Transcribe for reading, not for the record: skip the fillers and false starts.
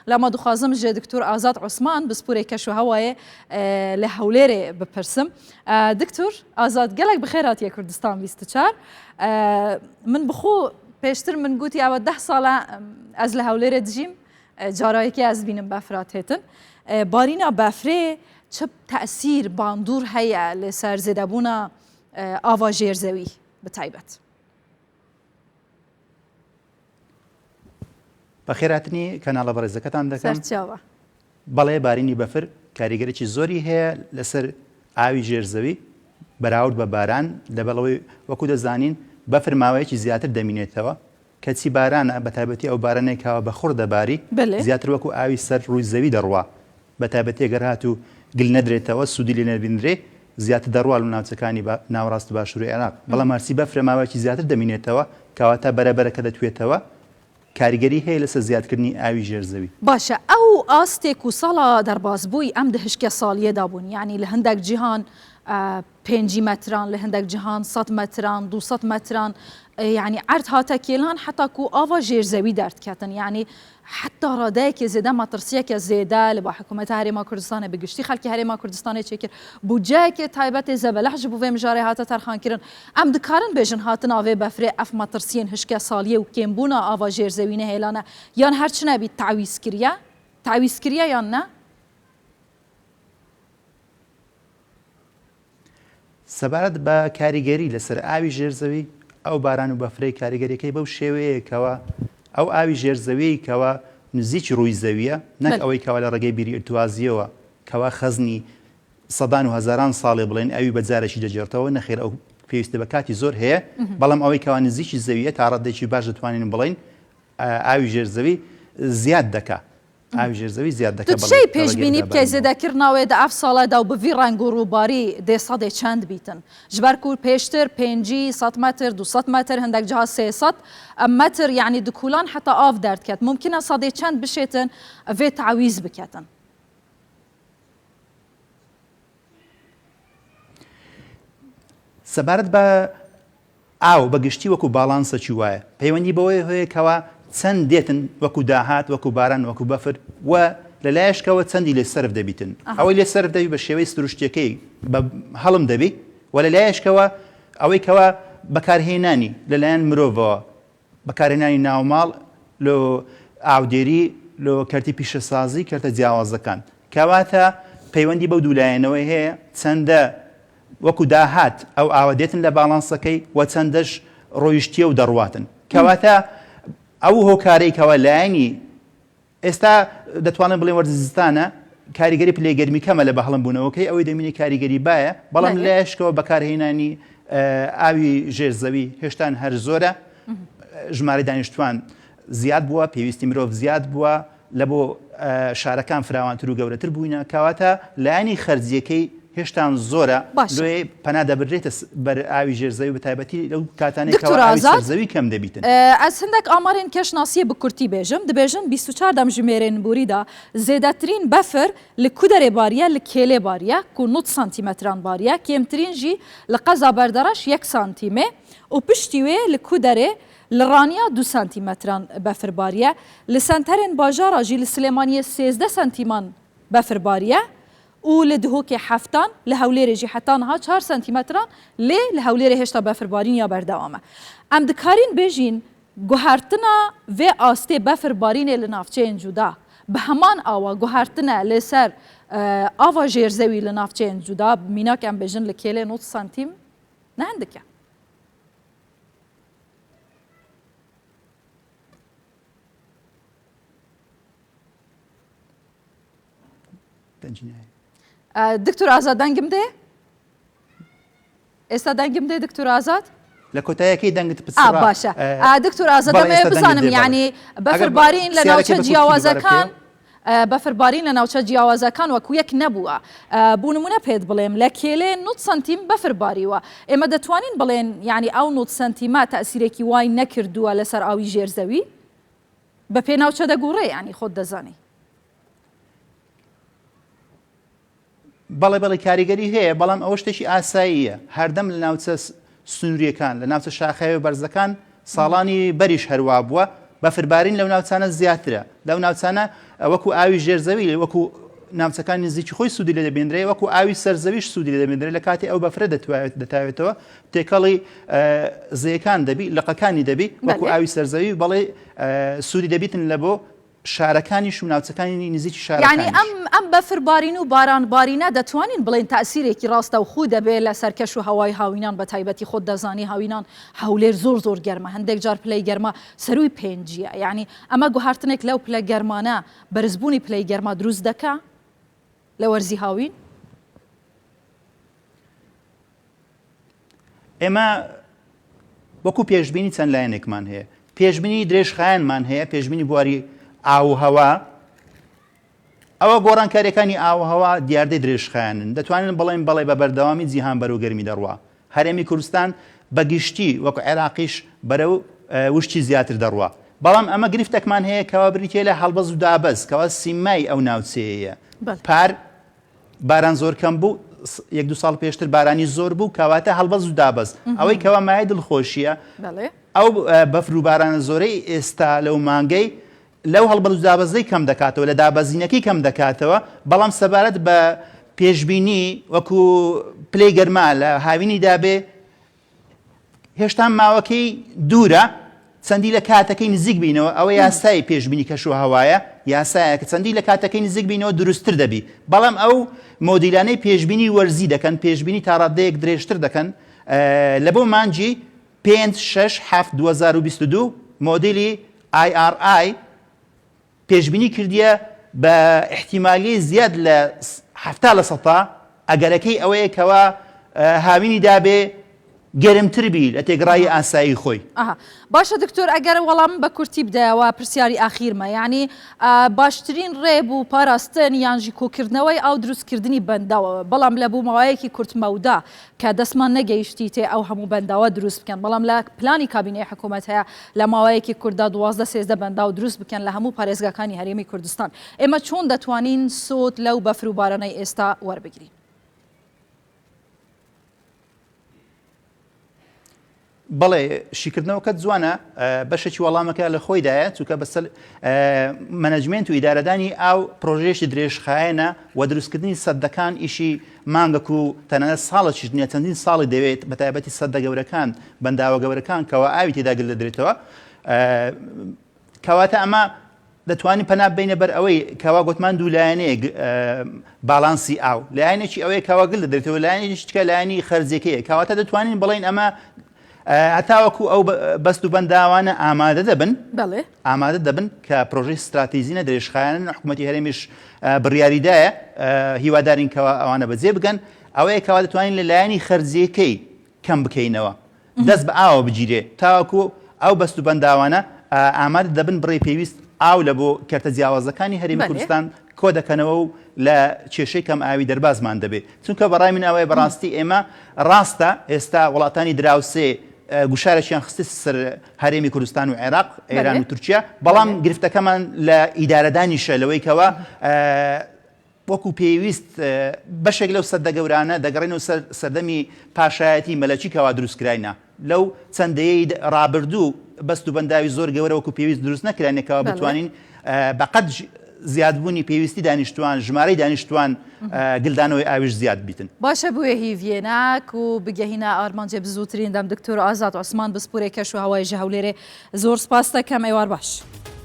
لما دخوازم جه دکتور آزاد عثمان بسپوره کشو هوای لحولێرێ بپرسم. دکتور آزاد گەلێک بخێراتیە کوردستان 24. من بخۆ پێشتر من گوتی ئەوە 10 ساڵە ئەس لە هەولێرە دژیم جارایەکی ئەس بینم بەفرات هێتن. بارینە بەفرێ چ تأثیر باندور هەیە لەسەر زێدەبوونە ئاوا ژێرزەوی بتایبەت؟ بەخێراتنی کەناڵە بەڕێزەکەتان دەکەم. سەرچاوە. بەڵێ بارینی بەفر کاریگەرێکی زۆری هەیە لەسەر ئاوی ژێرزەوی بەراورد بە باران لەبەڵەوەی وەکو دەزانین بەفر ماوەیەکی زیاتر دەمینێتەوە کەچی بارانە بە تایبەتی ئەو بارانێکەوە بە خوڕ دەباری زیاتر وەکو ئاوی سەر ڕووی زەوی دەڕوا بە تایبەتی ئەگەر هات و گل نەدرێتەوە سوودی لێ نەبیندرێ زیاتر دەڕوا لە ناوچەکانی ناوەڕاست باشووری عێراق. بەڵام مارسی بەفرە ماوەیەکی زیاتر دەمینێتەوە کەواتە بەرەبەرەکە دەتوێتەوە کاریگەری هەیە لەسەر زیادکردنی ئاوی ژێرزەوی. باشە ئەو ئاستێک و ساڵا دەربازبووی ئەم دهشکە ساڵیەدا بوون یعنی لە هەندێک جیهان 5 متران لە هەندێک جیهان 100 متران 200 متران يعني عرض هاتا كيلان حتى كو آوا جيرزوي دارت كاتن يعني حتى رادايك زيدا ما ترسيك زيدا لبا حكومة هرما كردستان بگشتي خلقي هرما كردستان چكر بوجاك تايبات زبلح جبو في مجاري هاتا ترخان كرن ام دكارن بيجن هاتن آوي بفري اف ما ترسين هشكا ساليه وكيمبونا آوا جيرزوي نهيلانا يان هرچنا بي تعويز كريا يان نه سەبارەت بە کاریگەری لەسەر ئاوی ژێرزەوی ئەو باران و بەفرەی کاریگەریەکەی بەو شێوەیەکەوە ئەو ئاوی ژێرزەوی کەوە نزیک ڕووی زەویە نەک ئەوەی کەوا لە ڕێگەی بیری ئرتوازیەوە کەوا خەزنی سەدان و هەزاران ساڵێ بڵێن ئەوی بەجارێکی دەجێڕتەوە نەخێر ئەو پێویستە بە کاتی زۆر هەیە بەڵام ئەوەی کەوا نزیکی زەویە تا ڕادێکی باش دەتوانین بڵێن ئاوی ژێرزەوی زیاد دەکا ئاوی ژێرزەوی زیاد دەکا. تشی پێشبینی بکەی زێدەکردنەوەی دا ئەف ساڵەدا و بڤی ڕەنگ و ڕووباری دێ سەدێ چەند بیتن ji ber ku pêştir 5 100 متر 200 متر هەندێک جا 300 متر يعني دکولان حتا ئاف دەردکەت ممکنە سەدێ چەند بشێتن vê تعویز بکەتن. سەبارەت بە ئاو بەگشتی وەکو باڵانسەکی وایە پەیوەندی بەوەی هەیەکەوە چەند دێتن وەکو داهات وەکو باران وەکو بەفر و لەلایەشکەوە چەندی لێ سەرف دەبیتن ئەوەی لێ سەرف دەبی بە شێوەی سروشتەکەی بە هەڵم دەبی و لەلایەشکەوە ئەوەی کەوە بەکارهێنانی لەلایەن مرۆڤەوە بەکارهێنانی ناوماڵ لە ئاودێری لە کەرتی پیشەسازی کەرتە جیاوازەکان کەواتە پەیوەندی بەو دوولایەنەوەی هەیە چەندە وەکو داهات ئەو ئاوە دێتن لە باڵانسەکەی و چەندەش ڕۆیشتیە و دەڕواتن کەواتە ئەو هۆکارەی کەوە لایەنی ئێستا دەتوانن بڵێن وەرزستانە کاریگەری پلێگەرمی کەمە لە بەهەڵم بوونەوەکەی ئەوەی دەمینی کاریگەری باە بەڵام لایەشکەوە بەکارهێنانی ئاوی ژێرزەوی هێشتان هەر زۆرە ژمارە دانیشتوان زیاد بووە پێویستی مرۆڤ زیاد بووە لە بۆ شارەکان فراوانتر و گەورەتر بووینە کەواتە لایەنی خەرجیەکەی هێشتان زۆرە لێ پەنا دەبرێتە بەر ئاوی ژێرزەوی بە تایبەتی لەو کاتانێکەوە ئاوی سەرزەوی کەم دەبیتن. ئەس هەندێک ئامارێن کەشناسیە بە کورتی بێژم دەبێژن 24 دەم ژمێرێن بوریدا زێدەترین بەفر لە کودەرێ باریە لە کێلێ باریە کو 9 سانتیمەتران باریە کێمترین ژی لە قەزا بەردەڕەش 1 سانتیمێ و پشتی وێ لە کودەرێ لە ڕانیا 2 سانتیمەتران بەفر باریە لە سنتەرێن باژارە ژی لە سلێمانیە 13 سانتیمان بەفر باریە و لە دهۆکێ هەفتان لە هەولێرێژی حتانها 4 سانتیمەتران لێ لە هەولێرە هێشتا بەفربارین یا بەردەوامە. ئەم دکارین بێژین گوهارتنە vê ئاستێ بەفربارینێ لە ناوچەیەن جودا بە هەمان ئاوا گوهارتنە لەسەر ئاوا ژێرزەوی لە ناوچەیەن جودا میناکەم بێژن لە کێلێ 9 سانتیم نه هەندێکە. دکتور ئازاد دەنگم دێ؟ ئێستا دەنگم دێ دکتور ئازاد؟ لە کۆتاییەکەی دەنگت باشە دکتور ئازاد دەمەوێت بزانم یعنی بەفربارین لە ناوچە جیاوازەکان بەفربارین لە ناوچە جیاوازەکان وەکو یەک نەبووە بۆ نمونە پێت بڵێم لە کێلێ 9 سانتیم بەفرباریوە ئێمە دەتوانین بڵێن یعنی ئەو 9 سانتیمە تەئسیرێکی وای نەکردووە لەسەر ئاوی ژێرزەوی بە پێ ناوچە دەگوڕێ ینی خۆت دەزانی. بەڵێ کاریگەری هەیە بەڵام ئەوە شتێکی ئاساییە هەردەم لە ناوچە سنووریەکان لە ناوچە شاخەوە بەرزەکان ساڵانی بەریش هەروە بووە بەفربارین لەو ناوچانە زیاترە لەو ناوچانە وەکو ئاوی ژێرزەوی وەکو ناوچەکانی نزیکی خۆی سوودی لێ دەبێنرێ وەکو ئاوی سەرزەویش سوودی لێ دەبێنرێت لە کاتی ئەو بەفرە دەتاوێتەوە تێکەڵی زەیەکان دەبی لقەکانی دەبی وەکو ئاوی سەرزەوی بەڵێ سوودی دەبیتن لە بۆ شارەکانیش و ناوچەکانی نزیکی شارەکانیش. یعنی ئەم بەفربارین و بارانبارینە دەتوانین بڵێن تەئسیرێکی ڕاستە و خو دەبێت لە سەرکەش و هەوای هاوینان بە تایبەتی خۆت دەزانی هاوینان هەولێر زۆر گەرمە هەندێک جار پلەی گەرمە سەروی پێنجیە یعنی ئەمە گوهارتنێک لەو پلە گەرمانە بەرزبوونی پلەی گەرمە دروست دەکا لە وەرزی هاوین؟ ئێمە وەکو پێشبینی چەند لایەنێکمان هەیە پێشبینی درێژخایەنمان هەیە پێشبینی بواری ئاو هەوا ئەوە گۆڕانکاریەکانی ئاو هەوا دیاردەی درێژخایەنن دەتوانین بڵێن بەڵێ بە بەردەوامی جیهان بەرەو گەرمی دەڕوا هەرێمی کوردستان بە گشتی وەکو عێراقیش بەرەو وشتی زیاتر دەڕوا بەڵام ئەمە گرفتێکمان هەیە کەوا بریتێ لە هەڵبەز و دابەز کەوا سیمای ئەو ناوچەیە پار باران زۆر کەم بوو 1-2 ساڵ پێشتر بارانی زۆر بوو کەواتە هەڵبەز و دابەز ئەوەی کەوا مای دڵخۆشیە ئەو بەفر و بارانە زۆرەی ئێستا لەو مانگەی لەو هەڵبەز و دابەزەی کەم دەکاتەوە لە دابەزینەکەی کەم دەکاتەوە بەڵام سەبارەت بە پێشبینی وەکو پلەی گەرما لە هاوینی دابێ هێشتا ماوەکەی دوورە چەندی لە کاتەکەی نزیک بینەوە ئەوە یاسای پێشبینی کەش و هەوایە یاسایە کە چەندی لە کاتەکەی نزیک بینەوە دروستتر دەبی بەڵام ئەو مۆدیلانەی پێشبینی وەرزی دەکەن پێشبینی تا ڕادەیەک درێژتر دەکەن لە بۆ مانجی 5/6/2022 مۆدیلی IRI پێشبینی کردیە بە احتیمالی زیاد لە 70% ئەگەرەکەی ئەوەیە کەوا هاوینی دابێ گەرمتر بی لە تێگڕایی ئاسایی خۆی. باشە دکتۆر ئەگەر وەڵام بە کورتی بدایەوە پرسیاری ئاخیرمە یعنی باشترین ڕێب و پاراستن یانژی کۆکردنەوەی ئاو دروستکردنی بەنداوە بەڵام لە بوو ماوەیەکی کورتمەودا کە دەستمان نەگەیشتی تێ ئەو هەموو بەنداوە دروست بکەن بەڵام لە پلانی کابینەی حکوومەت هەیە لە ماوەیەکی کووردا 12-13 بەنداو دروست بکەن لە هەموو پارێزگاکانی هەرێمی کوردستان ئێمە چۆن دەتوانین سۆت لەو بەفر و بارانەی ئێستا وەربگرین؟ بەڵێ شیکردنەوەکە جوانە بەشێکی وەڵامەکە لە خۆیدایە چونکە بەسەر مەنەجمنت و ئیدارەدانی ئاو پرۆژێشی درێژخایەنە و دروستکردنی سەدەکان ئیشی مانگەک و تەنانەت ساڵێکیش نیە چەندین ساڵی دەوێت بە تایبەتی سەدە گەورەکان بەنداوە گەورەکان کەوا ئاوی تێدا گل دەدرێتەوە کەواتە ئەمە دەتوانین پەنا بینە بەر ئەوەی کەوا گوتمان دوو لایەنەیە باڵانسی ئاو لایەنێکی ئەوەیە کەوا گل دەدرێتەوە لایەنێکی تکە لایەنی خەرجیەکەیە کەواتە دەتوانین بڵێن ئەمە هەتاوەکو ئەو بەست و بەنداوانە ئامادە دەبن کە پرۆژەی استراتیژیە درێژخایەن حکوومەتی هەرێمیش بڕیاریدایە هیوادارین کەوا ئەوانە بەجێ بگەن ئەوەیە کەوا دەتوانین لە لایەنی خەرجیەکەی کەم بکەینەوە دەست بە ئاوە بگیرێ تاوەکو ئەو بەست و بەنداوانە ئامادە دەبن بڕێ پێویست ئاو لە بۆ کەرتە جیاوازەکانی هەرێمی کوردستان کۆ دەکەنەوە و لە کێشەی کەم ئاوی دەربازمان دەبێت چونکە بەڕای من ئەوەیە بەڕاستی ئێمە ڕاستە ئێستا وڵاتانی دراوسێ گوشارەشیان خستی سەر هەرێمی کوردستان و عێراق ئێران و تورکیا بەڵام گرفتەکەمان لە ئیدارەدانیشە لەوەی کەوە وەکو پێویست بەشێک لەو سەدە گەورانە دەگەڕێنەوە سەردەمی پاشایەتی مەلەکی کەوا دروستکراینە لەو چەندەیەی ڕابردوو بەست و بەنداوی زۆر گەورە وەکو پێویست دروست نەکرانێکەوە بتوانین بەقەد زیادبوونی پێویستی دانیشتوان ژمارەی دانیشتوان گلدانەوەی ئاویش زیاد بیتن باشە بووە هیڤێناک و بگەهینە ئارمانجێ بزووترین دەم دکتۆر ئازاد عوسمان بسپورێ کەش و هەوای ژە هەولێرێ زۆر سپاس دەکەم ئێوار باش.